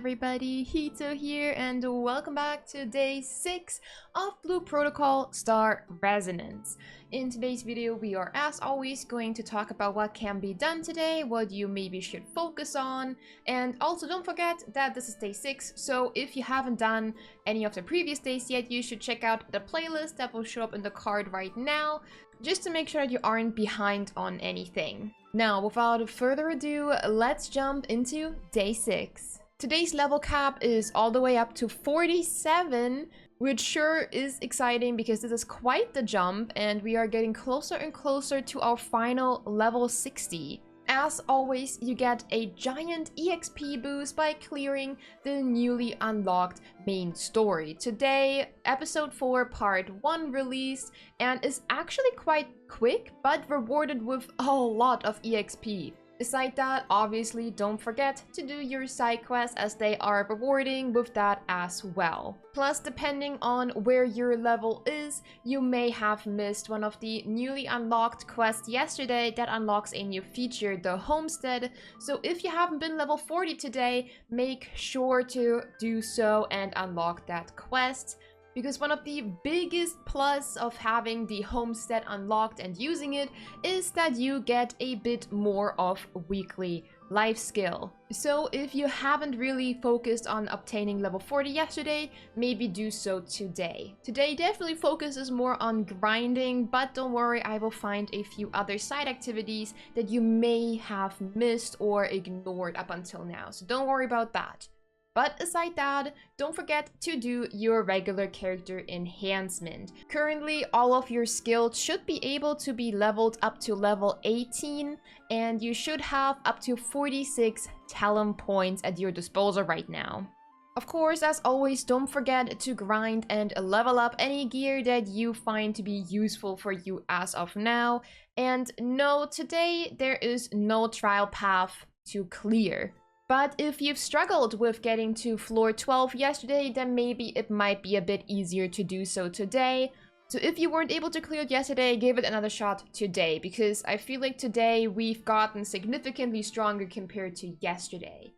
everybody, Hito here and welcome back to day 6 of Blue Protocol Star Resonance. In today's video we are as always going to talk about what can be done today, what you maybe should focus on, and also don't forget that this is day 6, so if you haven't done any of the previous days yet, you should check out the playlist that will show up in the card right now, just to make sure that you aren't behind on anything. Now, without further ado, let's jump into day 6. Today's level cap is all the way up to 47, which sure is exciting because this is quite the jump and we are getting closer and closer to our final level 60. As always, you get a giant EXP boost by clearing the newly unlocked main story. Today, episode 4 part 1 released and is actually quite quick but rewarded with a lot of EXP. Aside that, obviously don't forget to do your side quests as they are rewarding with that as well. Plus, depending on where your level is, you may have missed one of the newly unlocked quests yesterday that unlocks a new feature, the homestead. So if you haven't been level 40 today, make sure to do so and unlock that quest. Because one of the biggest plus of having the homestead unlocked and using it is that you get a bit more of weekly life skill. So if you haven't really focused on obtaining level 40 yesterday, maybe do so today. Today definitely focuses more on grinding, but don't worry, I will find a few other side activities that you may have missed or ignored up until now. So don't worry about that. But aside that, don't forget to do your regular character enhancement. Currently, all of your skills should be able to be leveled up to level 18, and you should have up to 46 talent points at your disposal right now. Of course, as always, don't forget to grind and level up any gear that you find to be useful for you as of now. And no, today there is no trial path to clear. But if you've struggled with getting to floor 12 yesterday, then maybe it might be a bit easier to do so today. So if you weren't able to clear it yesterday, give it another shot today, because I feel like today we've gotten significantly stronger compared to yesterday.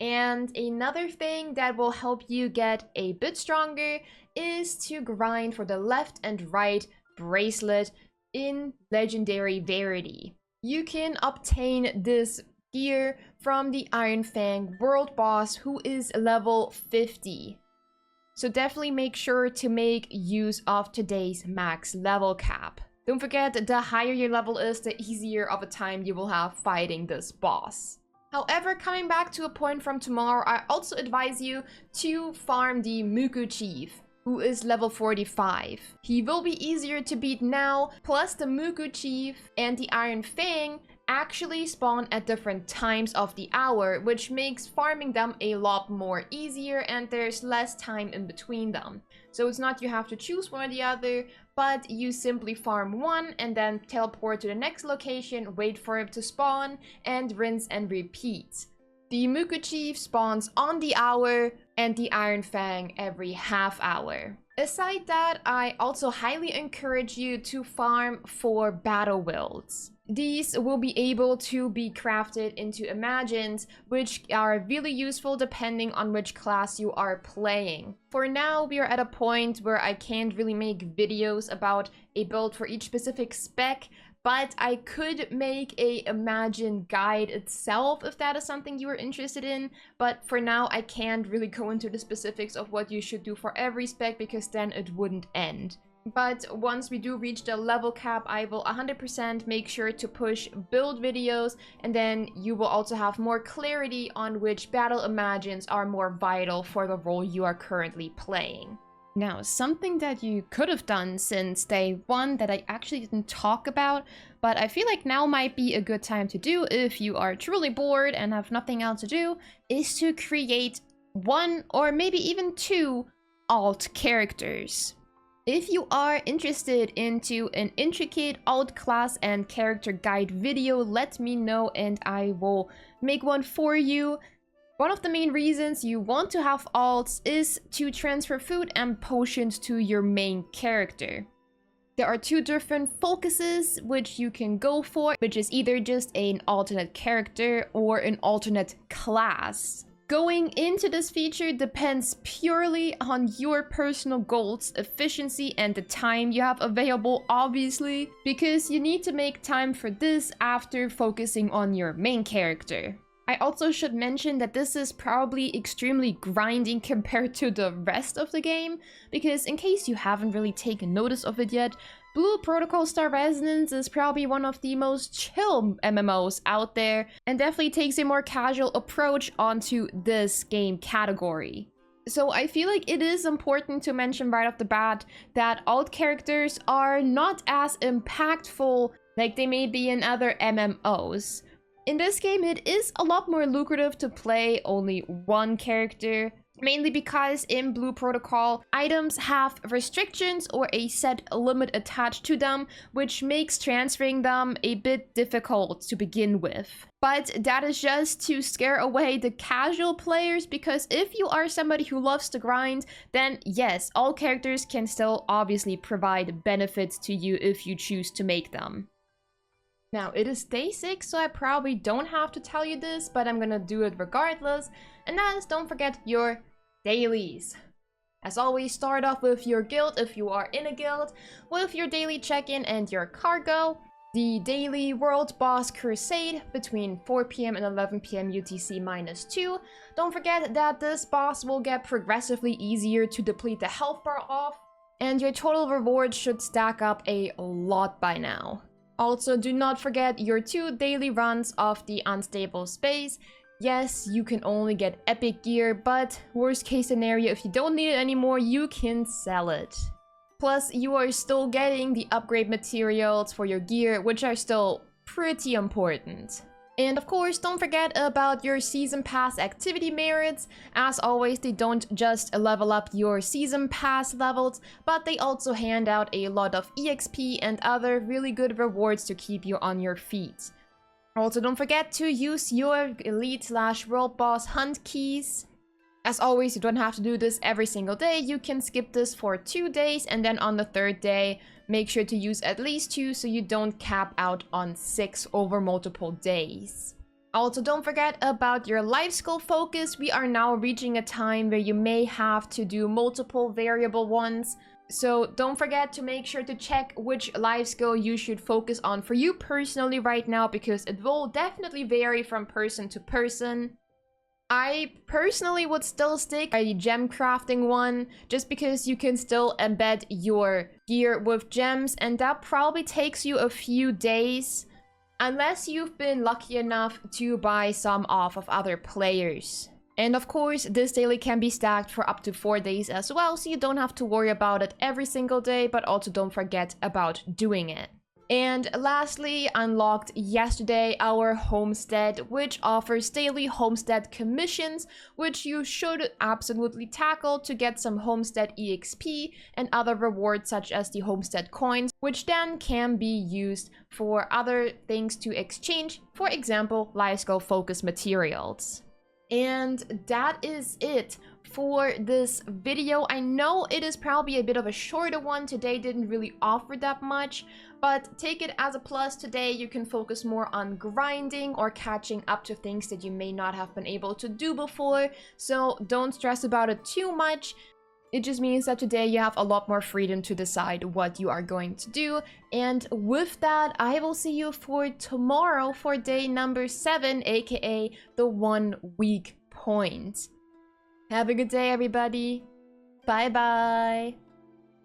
And another thing that will help you get a bit stronger is to grind for the left and right bracelet in Legendary Verity. You can obtain this gear from the Iron Fang world boss, who is level 50. So definitely make sure to make use of today's max level cap. Don't forget, the higher your level is, the easier of a time you will have fighting this boss. However, coming back to a point from tomorrow, I also advise you to farm the Muku Chief, who is level 45. He will be easier to beat now, plus the Muku Chief and the Iron Fang actually spawn at different times of the hour, which makes farming them a lot more easier and there's less time in between them. So it's not you have to choose one or the other, but you simply farm one and then teleport to the next location, wait for it to spawn, and rinse and repeat. The Muku Chief spawns on the hour and the Iron Fang every half hour. Aside that, I also highly encourage you to farm for battle wilds. These will be able to be crafted into Imagines, which are really useful depending on which class you are playing. For now, we are at a point where I can't really make videos about a build for each specific spec, but I could make a Imagine guide itself if that is something you are interested in. But for now, I can't really go into the specifics of what you should do for every spec because then it wouldn't end. But once we do reach the level cap, I will 100% make sure to push build videos, and then you will also have more clarity on which battle Imagines are more vital for the role you are currently playing. Now, something that you could have done since day 1 that I actually didn't talk about, but I feel like now might be a good time to do if you are truly bored and have nothing else to do, is to create 1 or maybe even 2 alt characters. If you are interested into an intricate alt class and character guide video, let me know and I will make one for you. One of the main reasons you want to have alts is to transfer food and potions to your main character. There are 2 different focuses which you can go for, which is either just an alternate character or an alternate class. Going into this feature depends purely on your personal goals, efficiency, and the time you have available, obviously, because you need to make time for this after focusing on your main character. I also should mention that this is probably extremely grinding compared to the rest of the game, because in case you haven't really taken notice of it yet, Blue Protocol Star Resonance is probably one of the most chill MMOs out there, and definitely takes a more casual approach onto this game category. So I feel like it is important to mention right off the bat that alt characters are not as impactful like they may be in other MMOs. In this game, it is a lot more lucrative to play only one character, mainly because in Blue Protocol, items have restrictions or a set limit attached to them, which makes transferring them a bit difficult to begin with. But that is just to scare away the casual players, because if you are somebody who loves to grind, then yes, all characters can still obviously provide benefits to you if you choose to make them. Now, it is day 6, so I probably don't have to tell you this, but I'm gonna do it regardless. And that is, don't forget your dailies. As always, start off with your guild if you are in a guild, with your daily check-in and your cargo. The daily World Boss Crusade between 4 PM and 11 PM UTC -2. Don't forget that this boss will get progressively easier to deplete the health bar off, and your total reward should stack up a lot by now. Also, do not forget your 2 daily runs of the Unstable Space. Yes, you can only get epic gear, but worst case scenario, if you don't need it anymore, you can sell it. Plus, you are still getting the upgrade materials for your gear, which are still pretty important. And of course, don't forget about your Season Pass activity merits. As always, they don't just level up your Season Pass levels, but they also hand out a lot of EXP and other really good rewards to keep you on your feet. Also, don't forget to use your Elite/World Boss Hunt keys. As always, you don't have to do this every single day. You can skip this for 2 days, and then on the 3rd day, make sure to use at least 2 so you don't cap out on 6 over multiple days. Also, don't forget about your life skill focus. We are now reaching a time where you may have to do multiple variable ones. So don't forget to make sure to check which life skill you should focus on for you personally right now, because it will definitely vary from person to person. I personally would still stick by the gem crafting one, just because you can still embed your gear with gems, and that probably takes you a few days, unless you've been lucky enough to buy some off of other players. And of course, this daily can be stacked for up to 4 days as well, so you don't have to worry about it every single day, but also don't forget about doing it. And lastly, unlocked yesterday our homestead, which offers daily homestead commissions, which you should absolutely tackle to get some homestead EXP and other rewards such as the homestead coins, which then can be used for other things to exchange, for example, life skill focus materials. And that is it for this video. I know it is probably a bit of a shorter one. Today didn't really offer that much, but take it as a plus. Today you can focus more on grinding or catching up to things that you may not have been able to do before, so don't stress about it too much. It just means that today you have a lot more freedom to decide what you are going to do. And with that, I will see you for tomorrow for day number 7, aka the 1 week point. Have a good day, everybody. Bye bye.